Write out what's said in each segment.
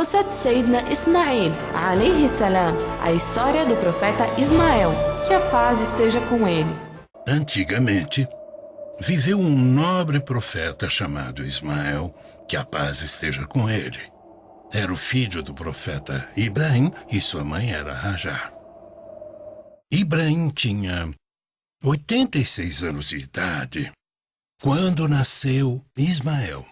قصة سيدنا إسماعيل عليه السلام, a história do profeta Ismael, que a paz esteja com ele. Antigamente, viveu um nobre profeta chamado Ismael, que a paz esteja com ele. Era o filho do profeta Ibrahim e sua mãe era Hajar. Ibrahim tinha 86 anos de idade quando nasceu Ismael.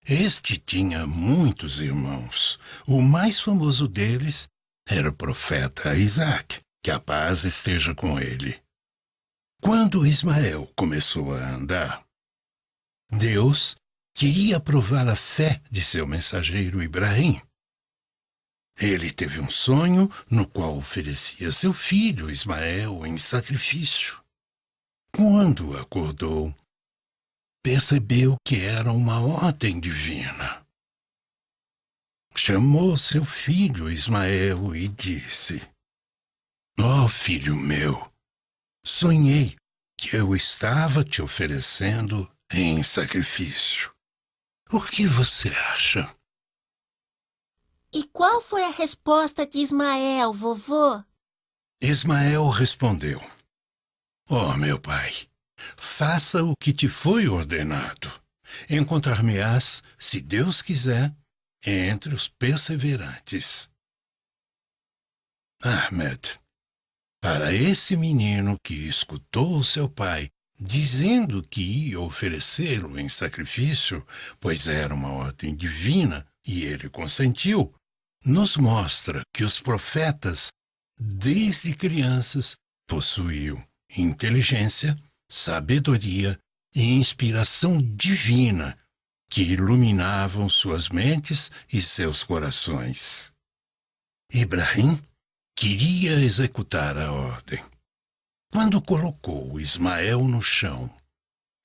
Este tinha muitos irmãos. O mais famoso deles era o profeta Isaac, que a paz esteja com ele. Quando Ismael começou a andar, Deus queria provar a fé de seu mensageiro Ibrahim. Ele teve um sonho no qual oferecia seu filho Ismael em sacrifício. Quando acordou, percebeu que era uma ordem divina. Chamou seu filho Ismael e disse: "Ó filho meu, sonhei que eu estava te oferecendo em sacrifício. O que você acha?" E qual foi a resposta de Ismael, vovô? Ismael respondeu: "Ó meu pai, faça o que te foi ordenado. Encontrar-me-ás, se Deus quiser, entre os perseverantes." Ahmed, para esse menino que escutou seu pai dizendo que ia oferecê-lo em sacrifício, pois era uma ordem divina e ele consentiu, nos mostra que os profetas, desde crianças, possuíam inteligência, sabedoria e inspiração divina que iluminavam suas mentes e seus corações. Ibrahim queria executar a ordem. Quando colocou Ismael no chão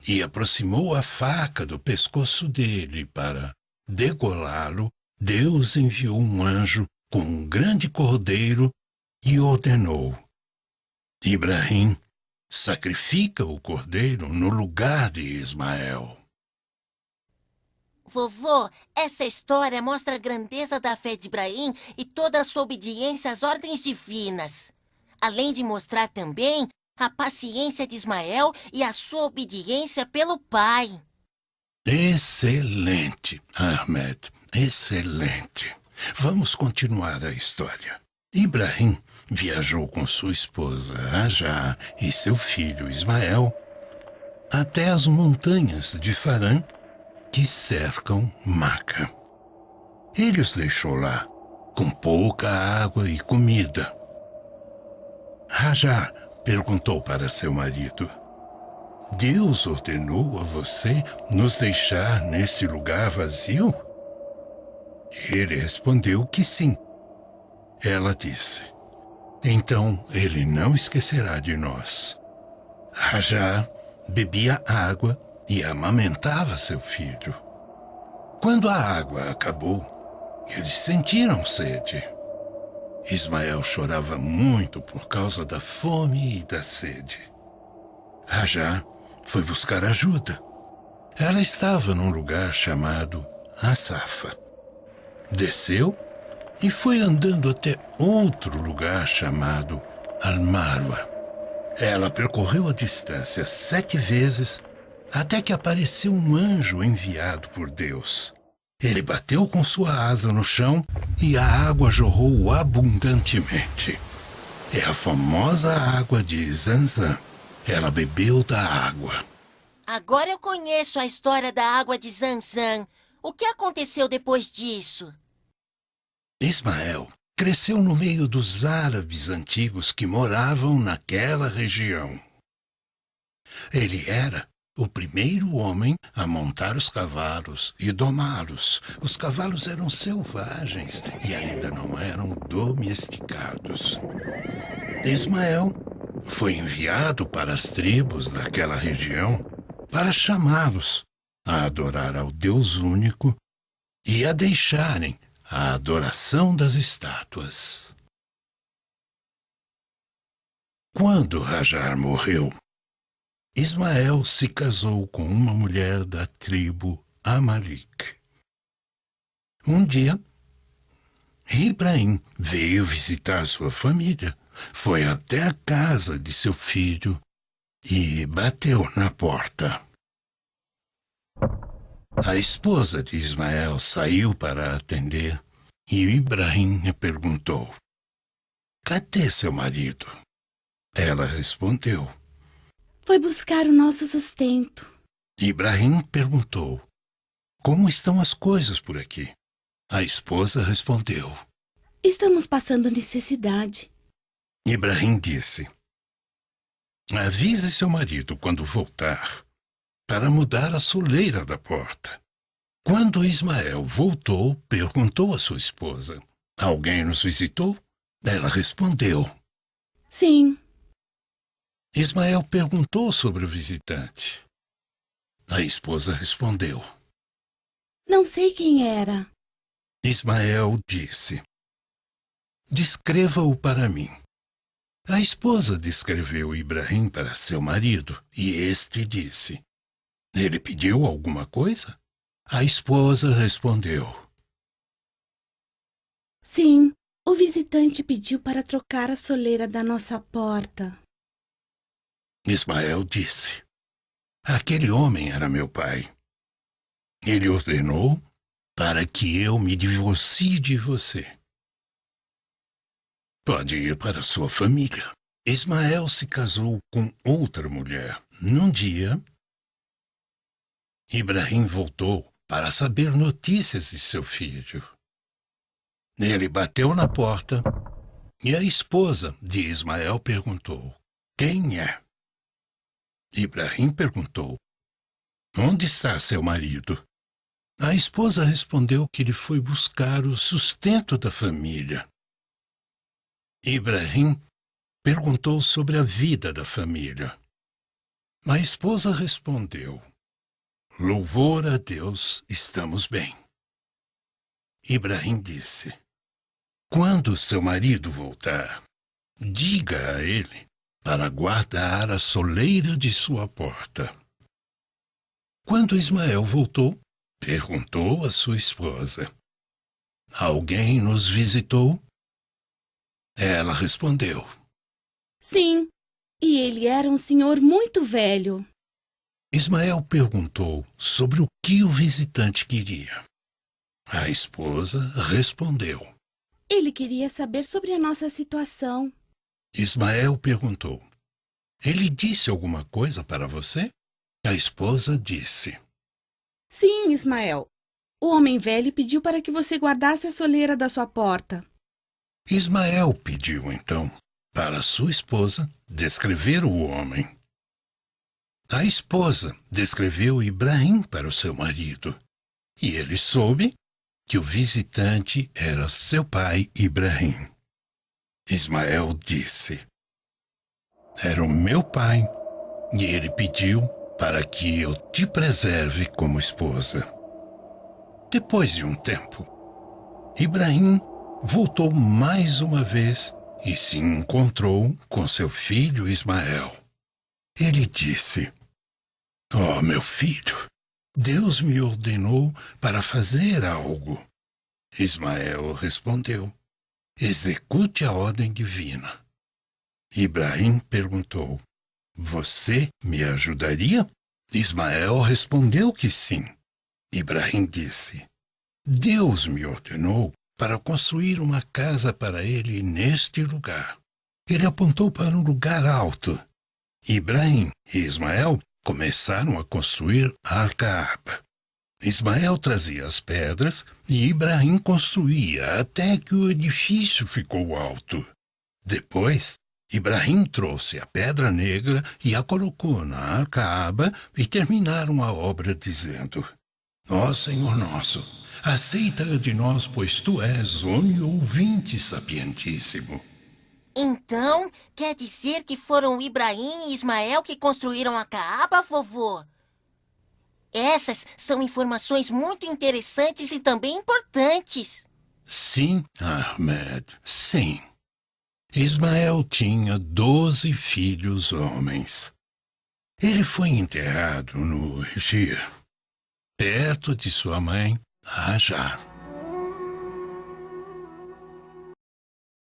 e aproximou a faca do pescoço dele para degolá-lo, Deus enviou um anjo com um grande cordeiro e ordenou: "Ibrahim, sacrifica o cordeiro no lugar de Ismael." Vovô, essa história mostra a grandeza da fé de Ibrahim e toda a sua obediência às ordens divinas. Além de mostrar também a paciência de Ismael e a sua obediência pelo pai. Excelente, Ahmed, excelente. Vamos continuar a história. Ibrahim viajou com sua esposa Hajar e seu filho Ismael até as montanhas de Farã que cercam Maca. Ele os deixou lá, com pouca água e comida. Hajar perguntou para seu marido: "Deus ordenou a você nos deixar nesse lugar vazio?" Ele respondeu que sim. Ela disse: "Então ele não esquecerá de nós." Hajar bebia água e amamentava seu filho. Quando a água acabou, eles sentiram sede. Ismael chorava muito por causa da fome e da sede. Hajar foi buscar ajuda. Ela estava num lugar chamado Assafa. Desceu e foi andando até outro lugar chamado Al-Marwa. Ela percorreu a distância 7 vezes até que apareceu um anjo enviado por Deus. Ele bateu com sua asa no chão e a água jorrou abundantemente. É a famosa água de Zanzan. Ela bebeu da água. Agora eu conheço a história da água de Zanzan. O que aconteceu depois disso? Ismael cresceu no meio dos árabes antigos que moravam naquela região. Ele era o primeiro homem a montar os cavalos e domá-los. Os cavalos eram selvagens e ainda não eram domesticados. Ismael foi enviado para as tribos daquela região para chamá-los a adorar ao Deus único e a deixarem a adoração das estátuas. Quando Hajar morreu, Ismael se casou com uma mulher da tribo Amalik. Um dia, Ibrahim veio visitar sua família, foi até a casa de seu filho e bateu na porta. A esposa de Ismael saiu para atender e Ibrahim lhe perguntou: "Cadê seu marido?" Ela respondeu. Foi buscar o nosso sustento. Ibrahim perguntou: "Como estão as coisas por aqui?" A esposa respondeu. Estamos passando necessidade. Ibrahim disse: "Avise seu marido quando voltar, para mudar a soleira da porta." Quando Ismael voltou, perguntou à sua esposa: "Alguém nos visitou?" Ela respondeu. Sim. Ismael perguntou sobre o visitante. A esposa respondeu. Não sei quem era. Ismael disse: "Descreva-o para mim." A esposa descreveu Ibrahim para seu marido e este disse: "Ele pediu alguma coisa?" A esposa respondeu. Sim, o visitante pediu para trocar a soleira da nossa porta. Ismael disse: "Aquele homem era meu pai. Ele ordenou para que eu me divorcie de você. Pode ir para sua família." Ismael se casou com outra mulher. Num dia, Ibrahim voltou para saber notícias de seu filho. Ele bateu na porta e a esposa de Ismael perguntou: "Quem é?" Ibrahim perguntou: "Onde está seu marido?" A esposa respondeu que ele foi buscar o sustento da família. Ibrahim perguntou sobre a vida da família. A esposa respondeu: "Louvor a Deus, estamos bem." Ibrahim disse: "Quando seu marido voltar, diga a ele para guardar a soleira de sua porta." Quando Ismael voltou, perguntou à sua esposa: "Alguém nos visitou?" Ela respondeu. Sim, e ele era um senhor muito velho. Ismael perguntou sobre o que o visitante queria. A esposa respondeu. Ele queria saber sobre a nossa situação. Ismael perguntou: "Ele disse alguma coisa para você?" A esposa disse. Sim, Ismael. O homem velho pediu para que você guardasse a soleira da sua porta. Ismael pediu, então, para sua esposa descrever o homem. A esposa descreveu Ibrahim para o seu marido, e ele soube que o visitante era seu pai Ibrahim. Ismael disse: "Era o meu pai, e ele pediu para que eu te preserve como esposa." Depois de um tempo, Ibrahim voltou mais uma vez e se encontrou com seu filho Ismael. Ele disse: "Oh, meu filho, Deus me ordenou para fazer algo." Ismael respondeu: "Execute a ordem divina." Ibrahim perguntou: "Você me ajudaria?" Ismael respondeu que sim. Ibrahim disse: "Deus me ordenou para construir uma casa para ele neste lugar." Ele apontou para um lugar alto. Ibrahim e Ismael começaram a construir Al-Kaaba. Ismael trazia as pedras e Ibrahim construía até que o edifício ficou alto. Depois, Ibrahim trouxe a pedra negra e a colocou na Al-Kaaba e terminaram a obra dizendo: "Ó Senhor nosso, aceita de nós, pois tu és oniovinte sapientíssimo." Então, quer dizer que foram Ibrahim e Ismael que construíram a Caaba, vovô? Essas são informações muito interessantes e também importantes. Sim, Ahmed, sim. Ismael tinha 12 filhos homens. Ele foi enterrado no Egito, perto de sua mãe, Hajar.